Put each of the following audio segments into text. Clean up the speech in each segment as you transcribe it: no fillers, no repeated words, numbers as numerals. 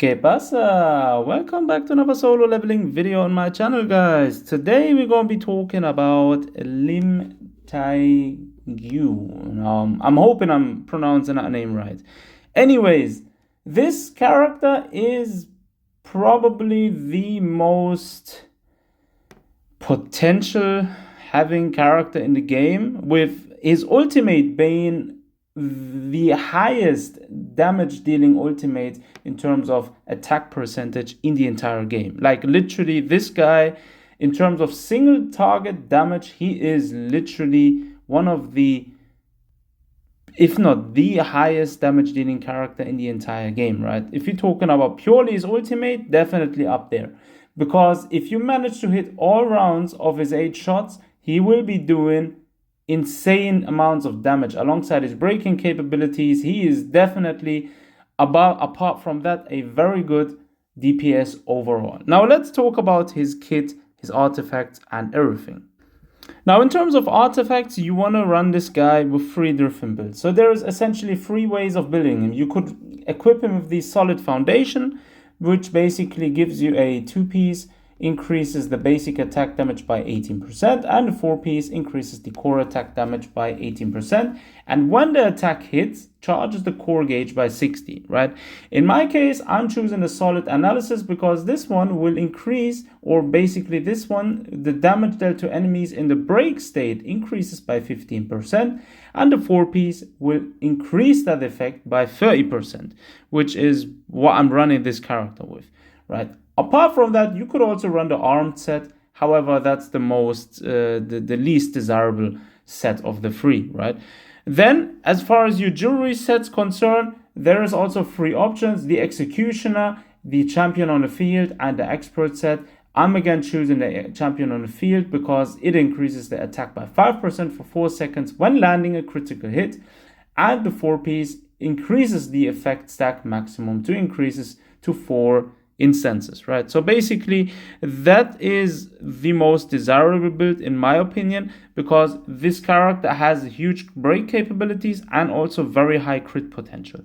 ¿Qué pasa? Welcome back to another solo leveling video on my channel, guys. Today we're going to be talking about Lim Tae-Gyu. I'm hoping I'm pronouncing that name right. Anyways, this character is probably the most potential having character in the game, with his ultimate being the highest damage dealing ultimate in terms of attack percentage in the entire game. Like literally, this guy, in terms of single target damage, he is literally one of the, if not the highest damage dealing character in the entire game, right? If you're talking about purely his ultimate, definitely up there. Because if you manage to hit all rounds of his 8 shots, he will be doing insane amounts of damage alongside his breaking capabilities. He is definitely apart from that, a very good DPS overall. Now let's talk about his kit, his artifacts, and everything. Now, in terms of artifacts, you want to run this guy with 3 different builds. So there's essentially 3 ways of building him. You could equip him with the solid foundation, which basically gives you a 2-piece, increases the basic attack damage by 18%, and the 4-piece increases the core attack damage by 18%. And when the attack hits, charges the core gauge by 60, right? In my case, I'm choosing the solid analysis because this one will increase, or basically this one, the damage dealt to enemies in the break state increases by 15%, and the 4-piece will increase that effect by 30%, which is what I'm running this character with, right? Apart from that, you could also run the armed set. However, that's the least desirable set of the 3, right? Then, as far as your jewelry sets concerned, there is also 3 options: the Executioner, the Champion on the Field, and the Expert set. I'm again choosing the Champion on the Field because it increases the attack by 5% for 4 seconds when landing a critical hit, and the 4-piece increases the effect stack maximum to 4 instances, right? So basically, that is the most desirable build in my opinion, because this character has huge break capabilities and also very high crit potential.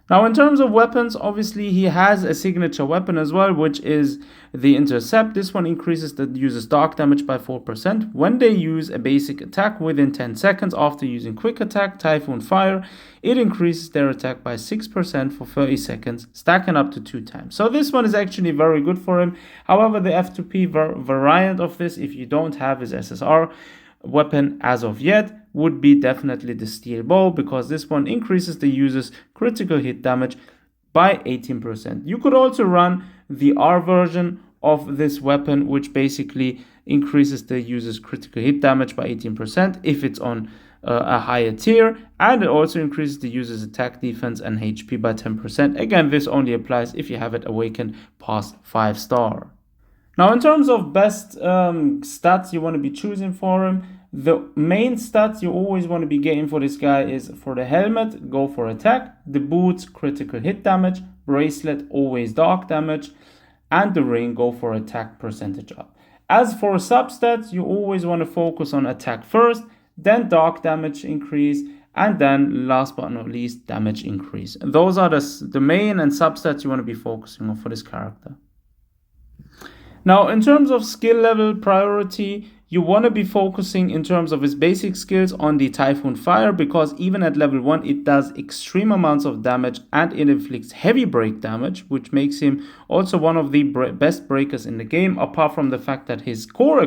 Now, in terms of weapons, obviously he has a signature weapon as well, which is the Intercept. This one increases the user's dark damage by 4% when they use a basic attack within 10 seconds after using quick attack, Typhoon Fire. It increases their attack by 6% for 30 seconds, stacking up to 2 times. So this one is actually very good for him. However, the F2P variant of this, if you don't have his SSR weapon as of yet, would be definitely the Steel Bow, because this one increases the user's critical hit damage by 18%. You could also run the R version of this weapon, which basically increases the user's critical hit damage by 18% if it's on a higher tier, and it also increases the user's attack defense and HP by 10%. Again, this only applies if you have it awakened past 5-star. Now, in terms of best stats you want to be choosing for him, the main stats you always want to be getting for this guy is: for the helmet, go for attack; the boots, critical hit damage; bracelet, always dark damage; and the ring, go for attack percentage up. As for substats, you always want to focus on attack first, then dark damage increase, and then last but not least, damage increase. Those are the main and substats you want to be focusing on for this character. Now, in terms of skill level priority, you want to be focusing in terms of his basic skills on the Typhoon Fire, because even at level 1 it does extreme amounts of damage and it inflicts heavy break damage, which makes him also one of the best breakers in the game, apart from the fact that his core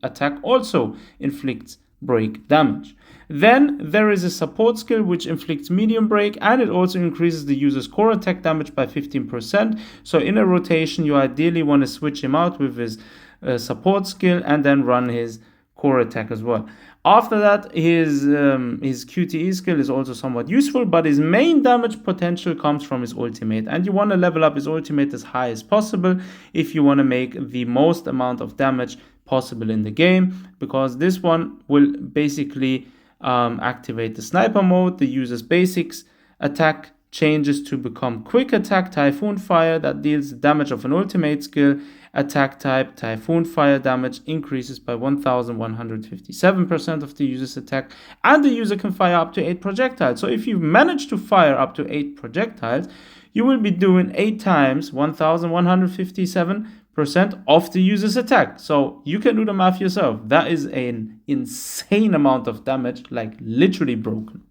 attack also inflicts break damage. Then there is a support skill which inflicts medium break, and it also increases the user's core attack damage by 15%. So in a rotation, you ideally want to switch him out with his support skill and then run his core attack as well. After that, his QTE skill is also somewhat useful, but his main damage potential comes from his ultimate, and you want to level up his ultimate as high as possible if you want to make the most amount of damage possible in the game, because this one will basically activate the sniper mode, the user's basics attack changes to become quick attack Typhoon Fire that deals damage of an ultimate skill. Attack type Typhoon Fire damage increases by 1157% of the user's attack, and the user can fire up to 8 projectiles. So if you manage to fire up to 8 projectiles, you will be doing 8 times 1157% of the user's attack. So you can do the math yourself. That is an insane amount of damage, like literally broken.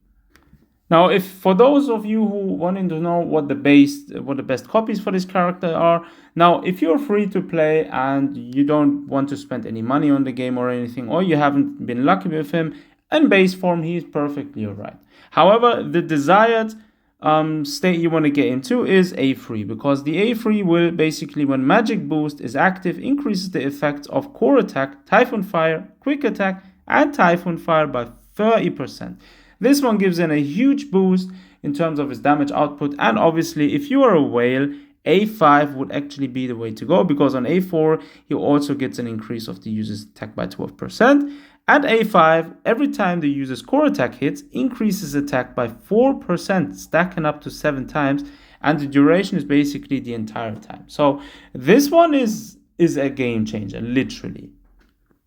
Now, if for those of you who wanting to know what the best copies for this character are, now if you're free to play and you don't want to spend any money on the game or anything, or you haven't been lucky with him, in base form he is perfectly alright. However, the desired state you want to get into is A3, because the A3 will basically, when Magic Boost is active, increases the effects of Core Attack, Typhoon Fire, Quick Attack, and Typhoon Fire by 30%. This one gives in a huge boost in terms of its damage output, and obviously if you are a whale, A5 would actually be the way to go, because on A4 he also gets an increase of the user's attack by 12%, and A5, every time the user's core attack hits, increases attack by 4%, stacking up to 7 times, and the duration is basically the entire time. So this one is a game changer, literally.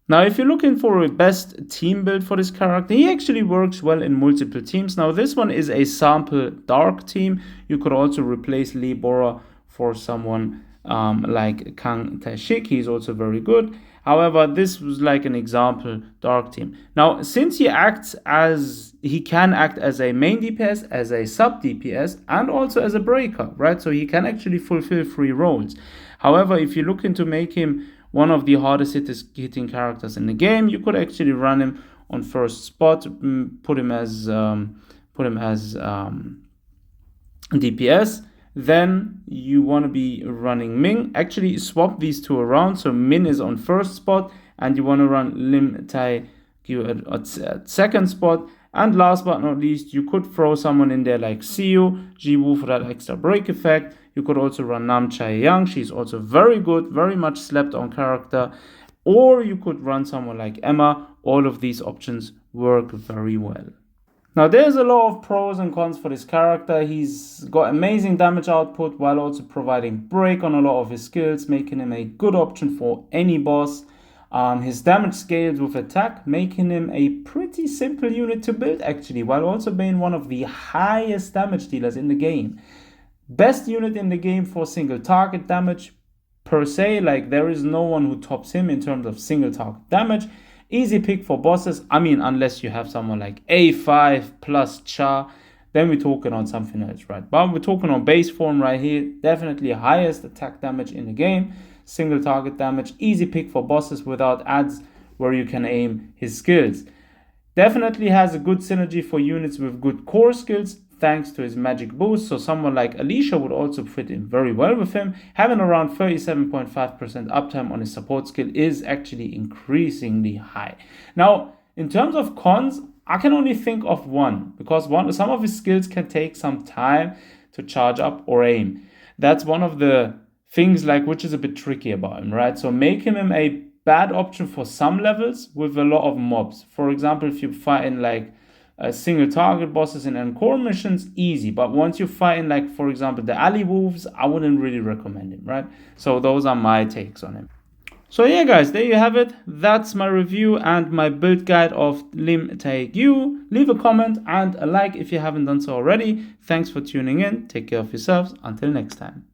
Now, if you're looking for a best team build for this character, he actually works well in multiple teams. Now, this one is a sample dark team. You could also replace Lee Bora for someone like Kang Tae-Shik. He's also very good. However, this was like an example dark team. Now, since he can act as a main DPS, as a sub DPS, and also as a breaker, right? So he can actually fulfill 3 roles. However, if you're looking to make him one of the hardest hitting characters in the game, you could actually run him on first spot, put him as DPS. Then you want to be running Ming. Actually, swap these two around. So Min is on first spot, and you want to run Lim Tae-Gyu at second spot. And last but not least, you could throw someone in there like Siu, Jiwoo for that extra break effect. You could also run Nam Chae-Young. She's also very good, very much slept on character. Or you could run someone like Emma. All of these options work very well. Now, there's a lot of pros and cons for this character. He's got amazing damage output while also providing break on a lot of his skills, making him a good option for any boss. His damage scales with attack, making him a pretty simple unit to build actually, while also being one of the highest damage dealers in the game. Best unit in the game for single target damage per se, like there is no one who tops him in terms of single target damage. Easy pick for bosses, I mean, unless you have someone like A5 plus Cha, then we're talking on something else, right? But we're talking on base form right here, definitely highest attack damage in the game, single target damage, easy pick for bosses without ads where you can aim his skills. Definitely has a good synergy for units with good core skills, thanks to his magic boost. So someone like Alicia would also fit in very well with him. Having around 37.5% uptime on his support skill is actually increasingly high. Now, in terms of cons, I can only think of one, because some of his skills can take some time to charge up or aim. That's one of the things like which is a bit tricky about him, right? So making him a bad option for some levels with a lot of mobs. For example, if you fight in like single target bosses in encore missions, easy. But once you fight in, like, for example, the alley wolves, I wouldn't really recommend him, right? So those are my takes on him. So yeah, guys, there you have it. That's my review and my build guide of Lim Tae-Gyu. Leave a comment and a like if you haven't done so already. Thanks for tuning in. Take care of yourselves. Until next time.